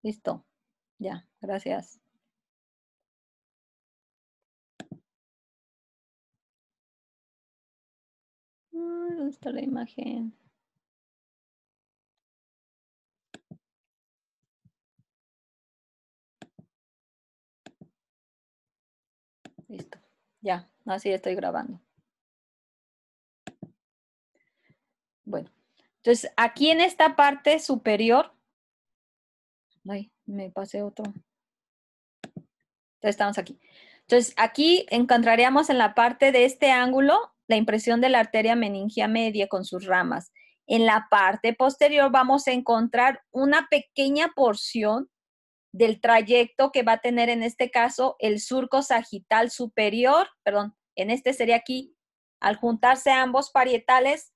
Listo. Ya, gracias. ¿Dónde está la imagen? Listo. Ya, así estoy grabando. Bueno, entonces aquí en esta parte superior, ay, me pasé otro. Entonces estamos aquí. Entonces aquí encontraríamos en la parte de este ángulo la impresión de la arteria meningia media con sus ramas. En la parte posterior vamos a encontrar una pequeña porción del trayecto que va a tener en este caso el surco sagital superior, perdón, en este sería aquí, al juntarse ambos parietales,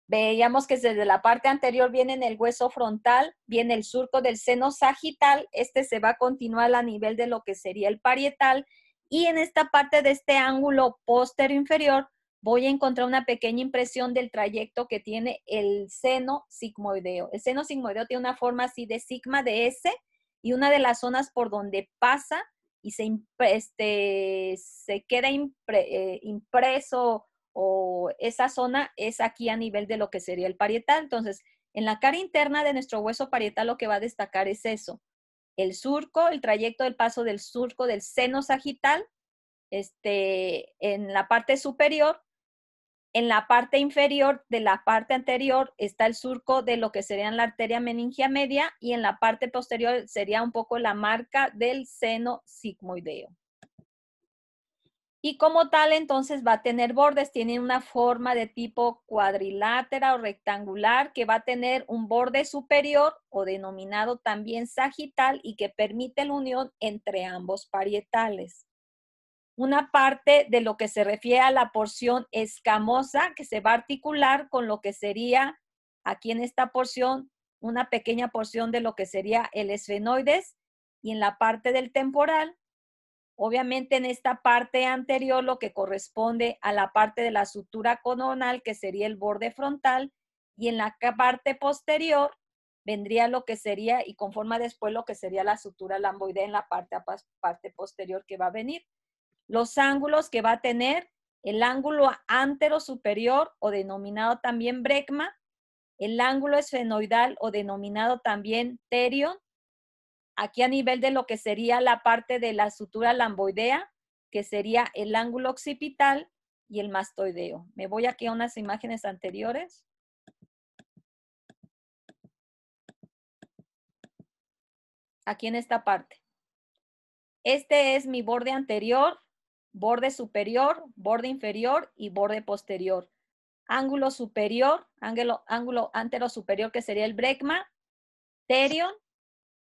veíamos que desde la parte anterior viene en el hueso frontal, viene el surco del seno sagital, este se va a continuar a nivel de lo que sería el parietal, y en esta parte de este ángulo posterior inferior voy a encontrar una pequeña impresión del trayecto que tiene el seno sigmoideo. El seno sigmoideo tiene una forma así de sigma de S, y una de las zonas por donde pasa y se queda impreso o esa zona es aquí a nivel de lo que sería el parietal. Entonces, en la cara interna de nuestro hueso parietal lo que va a destacar es eso, el surco, el trayecto del paso del surco del seno sagital, en la parte superior. En la parte inferior de la parte anterior está el surco de lo que sería la arteria meningia media y en la parte posterior sería un poco la marca del seno sigmoideo. Y como tal, entonces va a tener bordes, tiene una forma de tipo cuadrilátera o rectangular que va a tener un borde superior o denominado también sagital y que permite la unión entre ambos parietales. Una parte de lo que se refiere a la porción escamosa que se va a articular con lo que sería aquí en esta porción, una pequeña porción de lo que sería el esfenoides y en la parte del temporal. Obviamente en esta parte anterior lo que corresponde a la parte de la sutura coronal, que sería el borde frontal, y en la parte posterior vendría lo que sería, y conforma después lo que sería la sutura lamboidea en la parte posterior que va a venir. Los ángulos que va a tener, el ángulo antero superior o denominado también brecma, el ángulo esfenoidal o denominado también terion, aquí a nivel de lo que sería la parte de la sutura lamboidea, que sería el ángulo occipital y el mastoideo. Me voy aquí a unas imágenes anteriores. Aquí en esta parte. Este es mi borde anterior, borde superior, borde inferior y borde posterior. Ángulo superior, ángulo antero superior que sería el brecma, terion,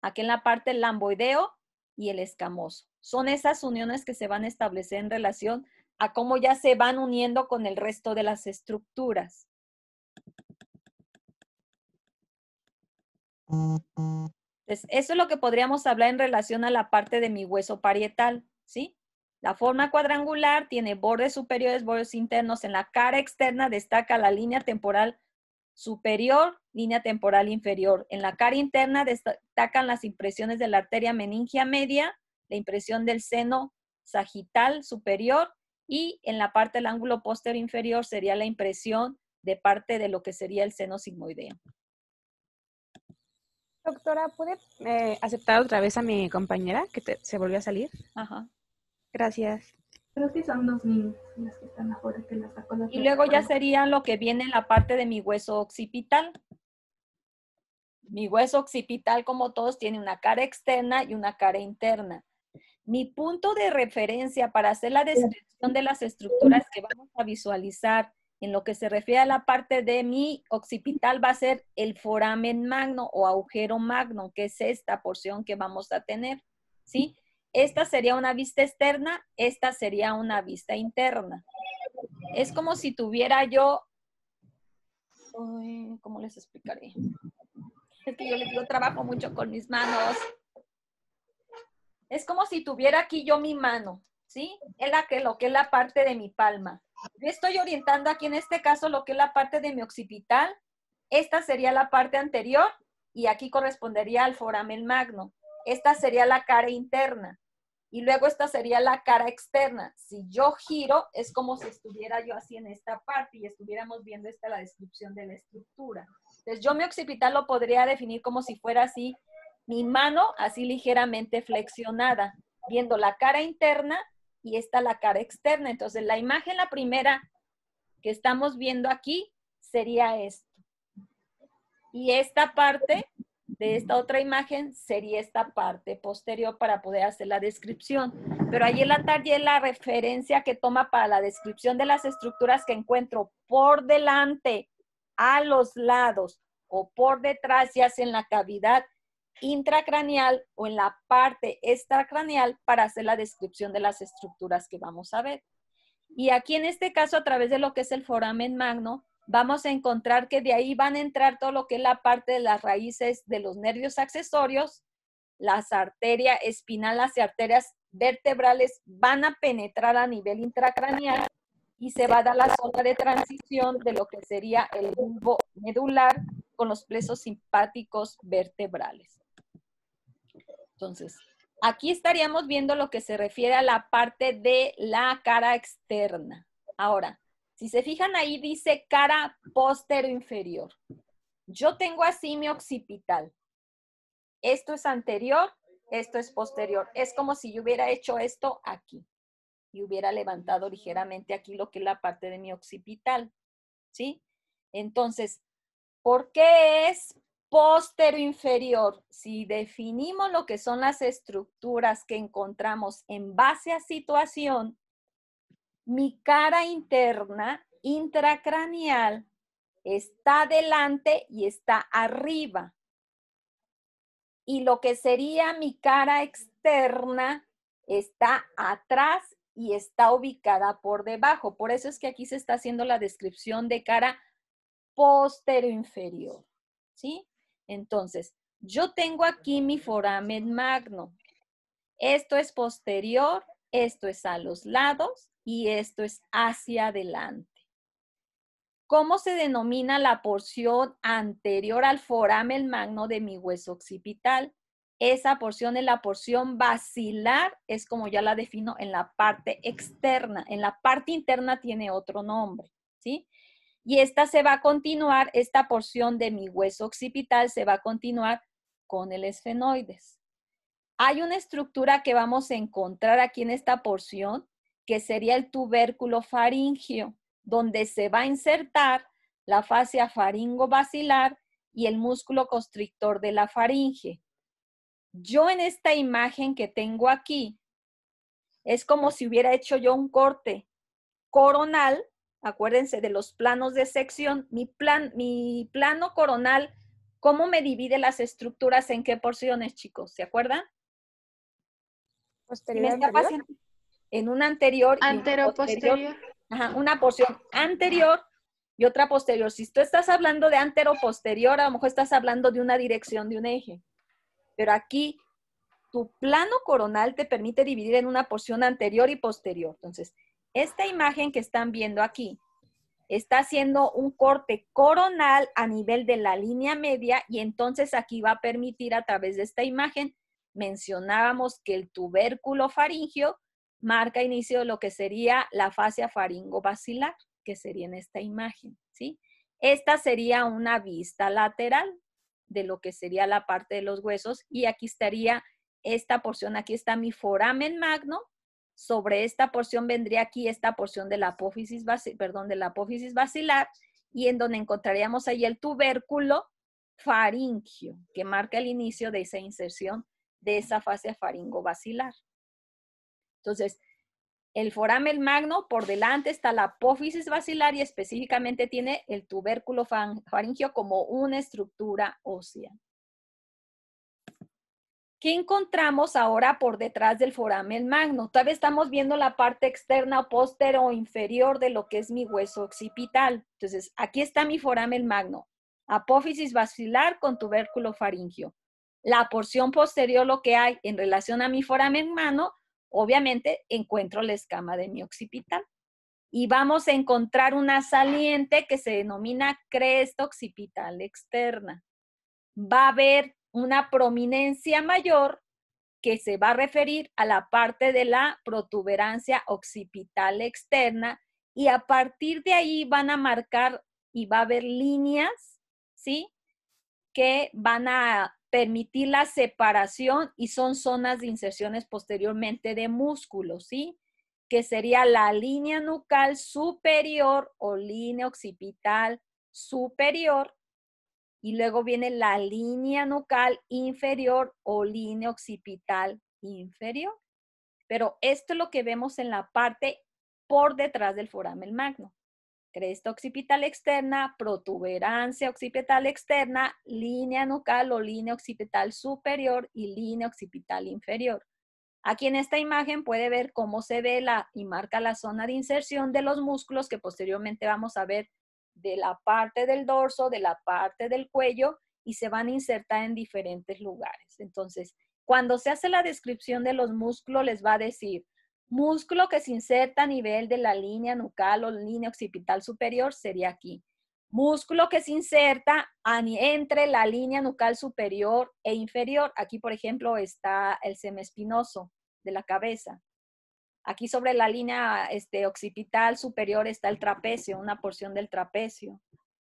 aquí en la parte el lamboideo y el escamoso. Son esas uniones que se van a establecer en relación a cómo ya se van uniendo con el resto de las estructuras. Entonces, eso es lo que podríamos hablar en relación a la parte de mi hueso parietal, ¿sí? La forma cuadrangular tiene bordes superiores, bordes internos. En la cara externa destaca la línea temporal superior, línea temporal inferior. En la cara interna destacan las impresiones de la arteria meningia media, la impresión del seno sagital superior y en la parte del ángulo posterior inferior sería la impresión de parte de lo que sería el seno sigmoideo. Doctora, ¿puede aceptar otra vez a mi compañera que se volvió a salir? Ajá. Gracias. Creo que son 2 niños las que están afuera, que las sacó la Y luego ya plataforma. sería lo que viene en la parte de mi hueso occipital. Mi hueso occipital, como todos, tiene una cara externa y una cara interna. Mi punto de referencia para hacer la descripción de las estructuras que vamos a visualizar en lo que se refiere a la parte de mi occipital va a ser el foramen magno o agujero magno, que es esta porción que vamos a tener, ¿sí? Esta sería una vista externa, esta sería una vista interna. Es como si tuviera yo, ¿cómo les explicaré? Es que yo les digo, trabajo mucho con mis manos. Es como si tuviera aquí yo mi mano, ¿sí? Es lo que es la parte de mi palma. Yo estoy orientando aquí en este caso lo que es la parte de mi occipital. Esta sería la parte anterior y aquí correspondería al foramen magno. Esta sería la cara interna. Y luego esta sería la cara externa. Si yo giro, es como si estuviera yo así en esta parte y estuviéramos viendo esta la descripción de la estructura. Entonces yo mi occipital lo podría definir como si fuera así, mi mano así ligeramente flexionada, viendo la cara interna y esta la cara externa. Entonces la imagen, la primera que estamos viendo aquí, sería esto. Y esta parte de esta otra imagen sería esta parte posterior para poder hacer la descripción. Pero allí en la talla la referencia que toma para la descripción de las estructuras que encuentro por delante, a los lados o por detrás, ya sea en la cavidad intracraneal o en la parte extracraneal para hacer la descripción de las estructuras que vamos a ver. Y aquí en este caso, a través de lo que es el foramen magno, vamos a encontrar que de ahí van a entrar todo lo que es la parte de las raíces de los nervios accesorios, las arterias espinales y arterias vertebrales van a penetrar a nivel intracraneal y se va a dar la zona de transición de lo que sería el bulbo medular con los plexos simpáticos vertebrales. Entonces, aquí estaríamos viendo lo que se refiere a la parte de la cara externa. Ahora, si se fijan ahí dice cara postero inferior. Yo tengo así mi occipital. Esto es anterior, esto es posterior. Es como si yo hubiera hecho esto aquí y hubiera levantado ligeramente aquí lo que es la parte de mi occipital, ¿sí? Entonces, ¿por qué es postero inferior? Si definimos lo que son las estructuras que encontramos en base a situación, mi cara interna, intracraneal, está delante y está arriba. Y lo que sería mi cara externa está atrás y está ubicada por debajo. Por eso es que aquí se está haciendo la descripción de cara postero inferior, ¿sí? Entonces, yo tengo aquí mi foramen magno. Esto es posterior, esto es a los lados y esto es hacia adelante. ¿Cómo se denomina la porción anterior al foramen magno de mi hueso occipital? Esa porción es la porción basilar, es como ya la defino en la parte externa. En la parte interna tiene otro nombre, ¿sí? Y esta se va a continuar, esta porción de mi hueso occipital se va a continuar con el esfenoides. Hay una estructura que vamos a encontrar aquí en esta porción, que sería el tubérculo faríngeo, donde se va a insertar la fascia faringo-basilar y el músculo constrictor de la faringe. Yo en esta imagen que tengo aquí, es como si hubiera hecho yo un corte coronal. Acuérdense de los planos de sección. Mi plano coronal, ¿cómo me divide las estructuras? ¿En qué porciones, chicos? ¿Se acuerdan? Posterior, Me está anterior. pasando en una anterior y una posterior. Ajá, una porción anterior y otra posterior. Si tú estás hablando de antero-posterior, a lo mejor estás hablando de una dirección de un eje. Pero aquí, tu plano coronal te permite dividir en una porción anterior y posterior. Entonces, esta imagen que están viendo aquí está haciendo un corte coronal a nivel de la línea media y entonces aquí va a permitir a través de esta imagen, mencionábamos que el tubérculo faríngeo marca inicio de lo que sería la fascia faringo-basilar, que sería en esta imagen, ¿sí? Esta sería una vista lateral de lo que sería la parte de los huesos y aquí estaría esta porción, aquí está mi foramen magno. Sobre esta porción vendría aquí esta porción de la apófisis, de la apófisis basilar y en donde encontraríamos ahí el tubérculo faríngeo que marca el inicio de esa inserción de esa fascia faringo-basilar. Entonces, el foramen magno por delante está la apófisis basilar y específicamente tiene el tubérculo faríngeo como una estructura ósea. ¿Qué encontramos ahora por detrás del foramen magno? Todavía estamos viendo la parte externa o posterior o inferior de lo que es mi hueso occipital. Entonces, aquí está mi foramen magno. Apófisis basilar con tubérculo faríngeo. La porción posterior, lo que hay en relación a mi foramen magno, obviamente encuentro la escama de mi occipital. Y vamos a encontrar una saliente que se denomina cresta occipital externa. va a haber una prominencia mayor que se va a referir a la parte de la protuberancia occipital externa, y a partir de ahí van a marcar y va a haber líneas, ¿sí? Que van a permitir la separación y son zonas de inserciones posteriormente de músculos, ¿sí? Que sería la línea nucal superior o línea occipital superior, y luego viene la línea nucal inferior o línea occipital inferior. Pero esto es lo que vemos en la parte por detrás del foramen magno. Cresta occipital externa, protuberancia occipital externa, línea nucal o línea occipital superior y línea occipital inferior. Aquí en esta imagen puede ver cómo se ve y marca la zona de inserción de los músculos que posteriormente vamos a ver de la parte del dorso, de la parte del cuello, y se van a insertar en diferentes lugares. Entonces, cuando se hace la descripción de los músculos, les va a decir músculo que se inserta a nivel de la línea nucal o línea occipital superior sería aquí. Músculo que se inserta entre la línea nucal superior e inferior. Aquí, por ejemplo, está el semiespinoso de la cabeza. Aquí sobre la línea occipital superior está el trapecio, una porción del trapecio.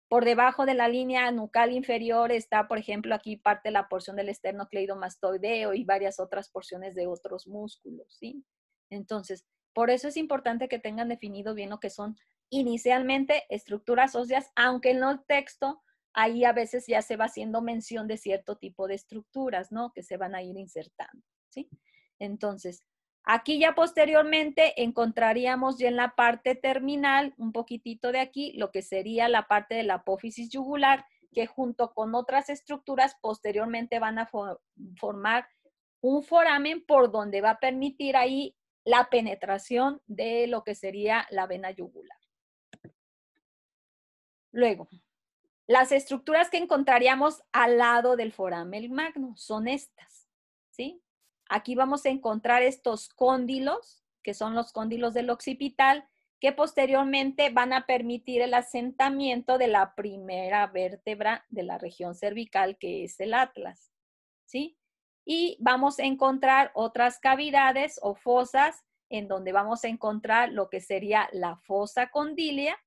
Por debajo de la línea nucal inferior está, por ejemplo, aquí parte de la porción del esternocleidomastoideo y varias otras porciones de otros músculos, ¿sí? Entonces, por eso es importante que tengan definido bien lo que son inicialmente estructuras óseas, aunque en el texto ahí a veces ya se va haciendo mención de cierto tipo de estructuras, ¿no? Que se van a ir insertando, ¿sí? Entonces, aquí ya posteriormente encontraríamos ya en la parte terminal, un poquitito de aquí, lo que sería la parte de la apófisis yugular, que junto con otras estructuras posteriormente van a formar un foramen por donde va a permitir ahí la penetración de lo que sería la vena yugular. Luego, las estructuras que encontraríamos al lado del foramen magno son estas, ¿sí? Aquí vamos a encontrar estos cóndilos, que son los cóndilos del occipital, que posteriormente van a permitir el asentamiento de la primera vértebra de la región cervical, que es el atlas, ¿sí? Y vamos a encontrar otras cavidades o fosas en donde vamos a encontrar lo que sería la fosa condilia,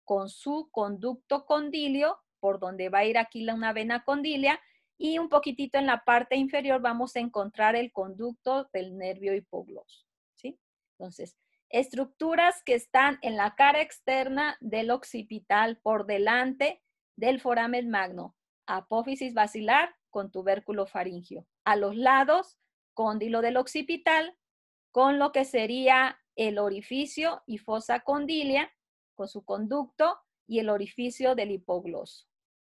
con su conducto condilio, por donde va a ir aquí una vena condilia, y un poquitito en la parte inferior vamos a encontrar el conducto del nervio hipogloso, ¿sí? Entonces, estructuras que están en la cara externa del occipital por delante del foramen magno. Apófisis basilar con tubérculo faríngeo. A los lados, cóndilo del occipital, con lo que sería el orificio y fosa condilia, con su conducto, y el orificio del hipogloso.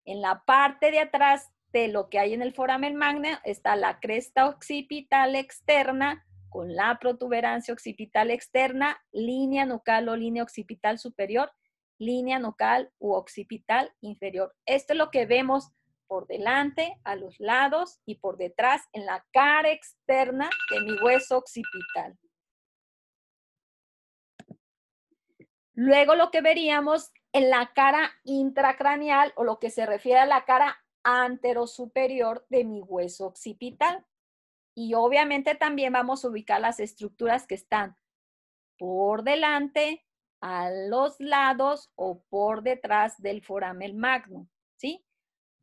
En la parte de atrás de lo que hay en el foramen magno está la cresta occipital externa con la protuberancia occipital externa, línea nucal o línea occipital superior, línea nucal u occipital inferior. Esto es lo que vemos por delante, a los lados y por detrás en la cara externa de mi hueso occipital. Luego lo que veríamos en la cara intracraneal o lo que se refiere a la cara anterosuperior de mi hueso occipital. Y obviamente también vamos a ubicar las estructuras que están por delante, a los lados o por detrás del foramen magno, ¿sí?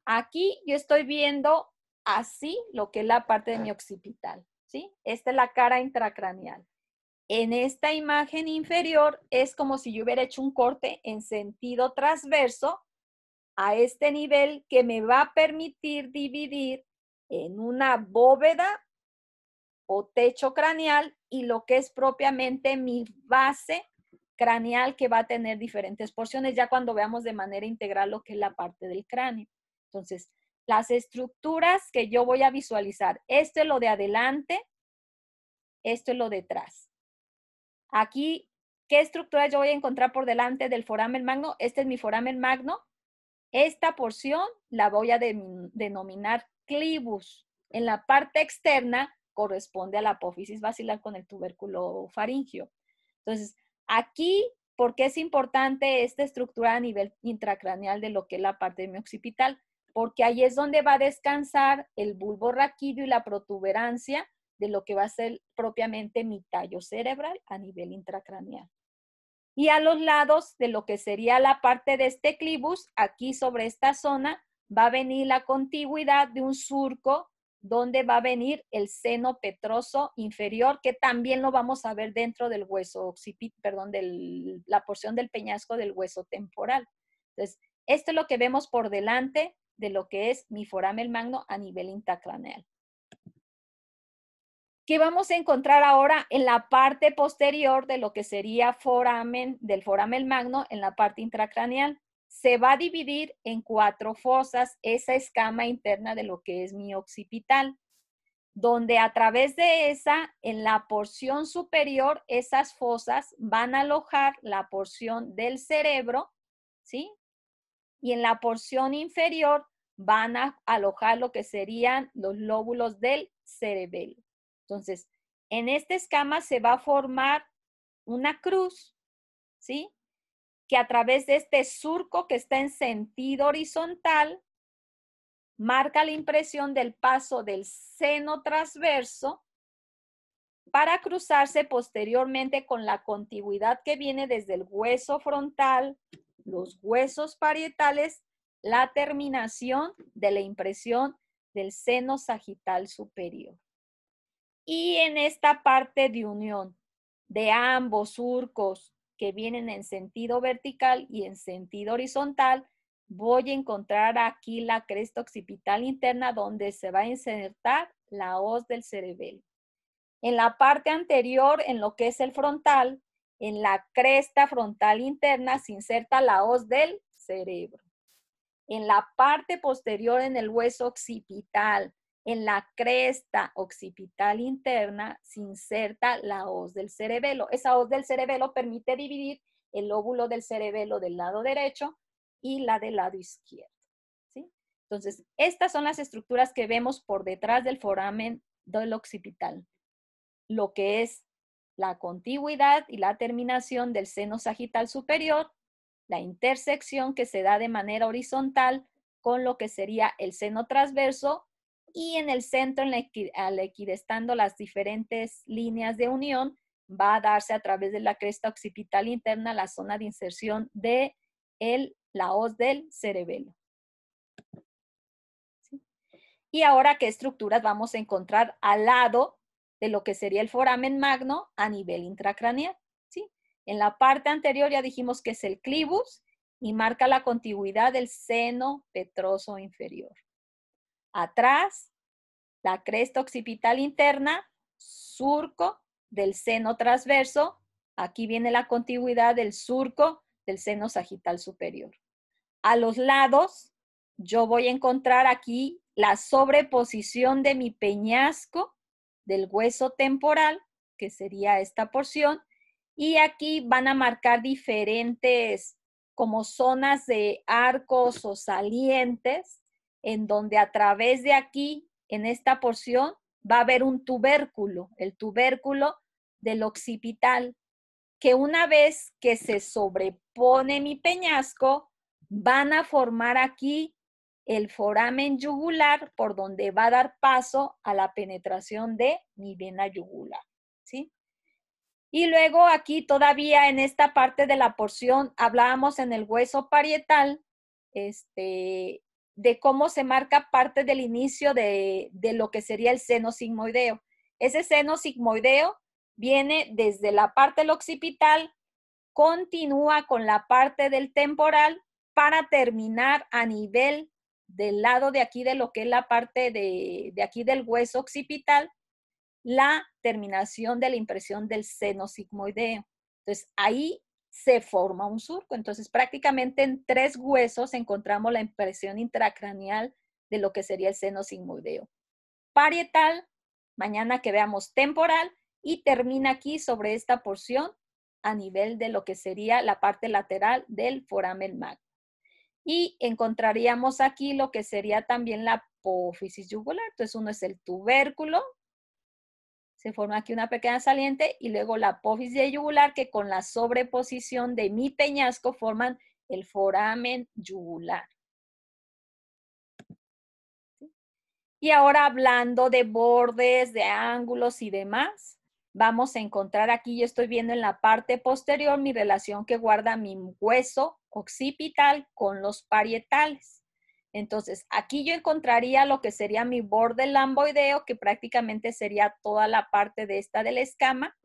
Aquí yo estoy viendo así lo que es la parte de mi occipital, ¿sí? Esta es la cara intracraneal. En esta imagen inferior es como si yo hubiera hecho un corte en sentido transverso a este nivel que me va a permitir dividir en una bóveda o techo craneal y lo que es propiamente mi base craneal, que va a tener diferentes porciones ya cuando veamos de manera integral lo que es la parte del cráneo. Entonces, las estructuras que yo voy a visualizar, esto es lo de adelante, esto es lo de atrás. Aquí, ¿qué estructura yo voy a encontrar por delante del foramen magno? Este es mi foramen magno. Esta porción la voy a denominar clivus. En la parte externa corresponde a la apófisis basilar con el tubérculo faríngeo. Entonces, aquí, ¿por qué es importante esta estructura a nivel intracraneal de lo que es la parte de mi occipital? porque ahí es donde va a descansar el bulbo raquídeo y la protuberancia de lo que va a ser propiamente mi tallo cerebral a nivel intracraneal. Y a los lados de lo que sería la parte de este clivus, aquí sobre esta zona, va a venir la contigüidad de un surco donde va a venir el seno petroso inferior, que también lo vamos a ver dentro del hueso occipital, perdón, de la porción del peñasco del hueso temporal. Entonces, esto es lo que vemos por delante de lo que es mi foramen magno a nivel intracraneal. ¿Qué vamos a encontrar ahora en la parte posterior de lo que sería del foramen magno en la parte intracraneal? Se va a dividir en 4 fosas esa escama interna de lo que es mi occipital, donde a través de esa, en la porción superior, esas fosas van a alojar la porción del cerebro, ¿sí? Y en la porción inferior van a alojar lo que serían los lóbulos del cerebelo. Entonces, en esta escama se va a formar una cruz, ¿sí? Que a través de este surco que está en sentido horizontal, marca la impresión del paso del seno transverso para cruzarse posteriormente con la contigüidad que viene desde el hueso frontal, los huesos parietales, la terminación de la impresión del seno sagital superior. Y en esta parte de unión de ambos surcos que vienen en sentido vertical y en sentido horizontal, voy a encontrar aquí la cresta occipital interna donde se va a insertar la hoz del cerebelo. En la parte anterior, en lo que es el frontal, en la cresta frontal interna se inserta la hoz del cerebro. En la parte posterior, en el hueso occipital, en la cresta occipital interna, se inserta la hoz del cerebelo. Esa hoz del cerebelo permite dividir el lóbulo del cerebelo del lado derecho y la del lado izquierdo, ¿sí? Entonces, estas son las estructuras que vemos por detrás del foramen del occipital. Lo que es la contigüidad y la terminación del seno sagital superior, la intersección que se da de manera horizontal con lo que sería el seno transverso y en el centro, al equidestando las diferentes líneas de unión, va a darse a través de la cresta occipital interna la zona de inserción de la hoz del cerebelo. ¿Sí? Y ahora, ¿qué estructuras vamos a encontrar al lado de lo que sería el foramen magno a nivel intracraneal? ¿Sí? En la parte anterior ya dijimos que es el clivus y marca la contigüidad del seno petroso inferior. Atrás, la cresta occipital interna, surco del seno transverso. Aquí viene la contigüidad del surco del seno sagital superior. A los lados, yo voy a encontrar aquí la sobreposición de mi peñasco del hueso temporal, que sería esta porción, y aquí van a marcar diferentes como zonas de arcos o salientes, en donde a través de aquí, en esta porción, va a haber un tubérculo, el tubérculo del occipital, que una vez que se sobrepone mi peñasco, van a formar aquí el foramen yugular por donde va a dar paso a la penetración de mi vena yugular, ¿sí? Y luego aquí todavía en esta parte de la porción hablábamos en el hueso parietal, de cómo se marca parte del inicio de lo que sería el seno sigmoideo. Ese seno sigmoideo viene desde la parte del occipital, continúa con la parte del temporal para terminar a nivel del lado de aquí de lo que es la parte de aquí del hueso occipital, la terminación de la impresión del seno sigmoideo. Entonces, ahí se forma un surco. Entonces, prácticamente en 3 huesos encontramos la impresión intracraneal de lo que sería el seno sigmoideo. Parietal, mañana que veamos temporal, y termina aquí sobre esta porción a nivel de lo que sería la parte lateral del foramen magno. Y encontraríamos aquí lo que sería también la apófisis yugular. Entonces, uno es el tubérculo, se forma aquí una pequeña saliente y luego la apófisis yugular que con la sobreposición de mi peñasco forman el foramen yugular. Y ahora hablando de bordes, de ángulos y demás, vamos a encontrar aquí, yo estoy viendo en la parte posterior mi relación que guarda mi hueso occipital con los parietales. Entonces, aquí yo encontraría lo que sería mi borde lamboideo, que prácticamente sería toda la parte de esta de la escama,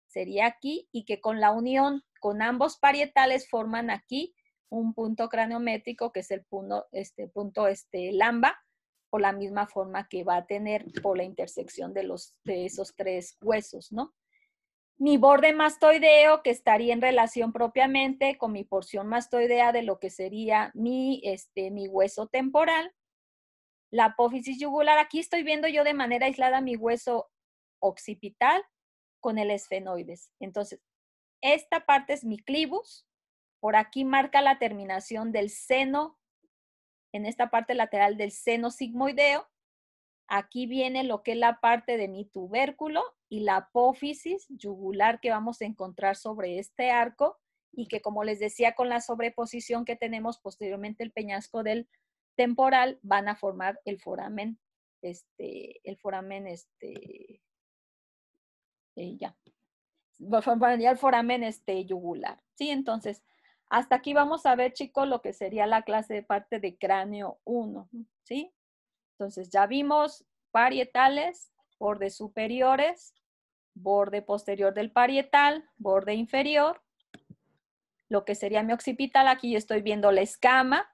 sería aquí, y que con la unión con ambos parietales forman aquí un punto craniométrico, que es el punto, lamba, por la misma forma que va a tener por la intersección de esos tres huesos, ¿no? Mi borde mastoideo, que estaría en relación propiamente con mi porción mastoidea de lo que sería mi hueso temporal. La apófisis yugular, aquí estoy viendo yo de manera aislada mi hueso occipital con el esfenoides. Entonces, esta parte es mi clivus. Por aquí marca la terminación del seno, en esta parte lateral del seno sigmoideo. Aquí viene lo que es la parte de mi tubérculo y la apófisis yugular que vamos a encontrar sobre este arco y que, como les decía, con la sobreposición que tenemos posteriormente el peñasco del temporal, van a formar el foramen, formaría el foramen yugular, ¿sí? Entonces, hasta aquí vamos a ver, chicos, lo que sería la clase de parte de cráneo 1, ¿sí? Entonces, ya vimos parietales, bordes superiores, borde posterior del parietal, borde inferior, lo que sería mi occipital, aquí yo estoy viendo la escama,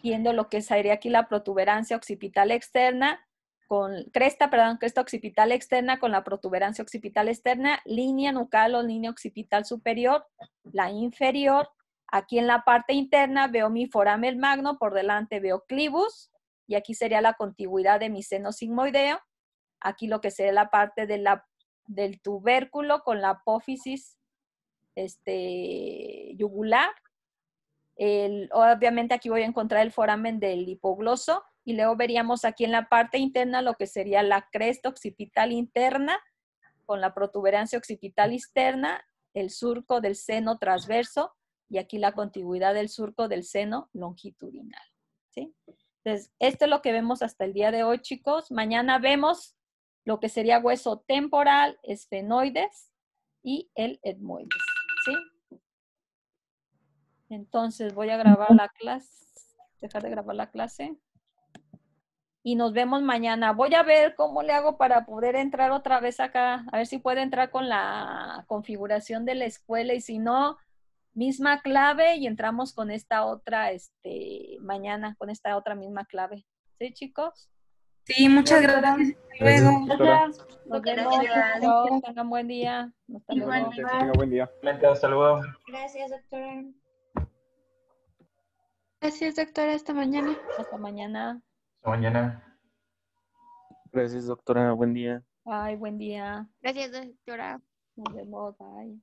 viendo lo que sería aquí la protuberancia occipital externa, cresta occipital externa con la protuberancia occipital externa, línea nucal o línea occipital superior, la inferior. Aquí en la parte interna veo mi foramen magno, por delante veo clivus, y aquí sería la contigüidad de mi seno sigmoideo. Aquí lo que sería la parte del tubérculo con la apófisis yugular. Obviamente aquí voy a encontrar el foramen del hipogloso y luego veríamos aquí en la parte interna lo que sería la cresta occipital interna con la protuberancia occipital externa, el surco del seno transverso y aquí la contigüidad del surco del seno longitudinal, ¿sí? Entonces, esto es lo que vemos hasta el día de hoy, chicos. Mañana vemos lo que sería hueso temporal, esfenoides y el etmoides, ¿sí? Entonces voy a grabar la clase, dejar de grabar la clase. Y nos vemos mañana. Voy a ver cómo le hago para poder entrar otra vez acá. A ver si puedo entrar con la configuración de la escuela y si no, misma clave y entramos con esta otra, mañana, con esta otra misma clave. ¿Sí, chicos? Sí, muchas gracias. Hasta luego. Gracias. Nos vemos, chicos. Tengan buen día. Hasta luego. Igualmente. Que tenga buen día. Hasta luego. Gracias, doctora. Gracias, doctora. Hasta mañana. Hasta mañana. Hasta mañana. Gracias, doctora. Buen día. Bye, buen día. Gracias, doctora. Nos vemos. Bye.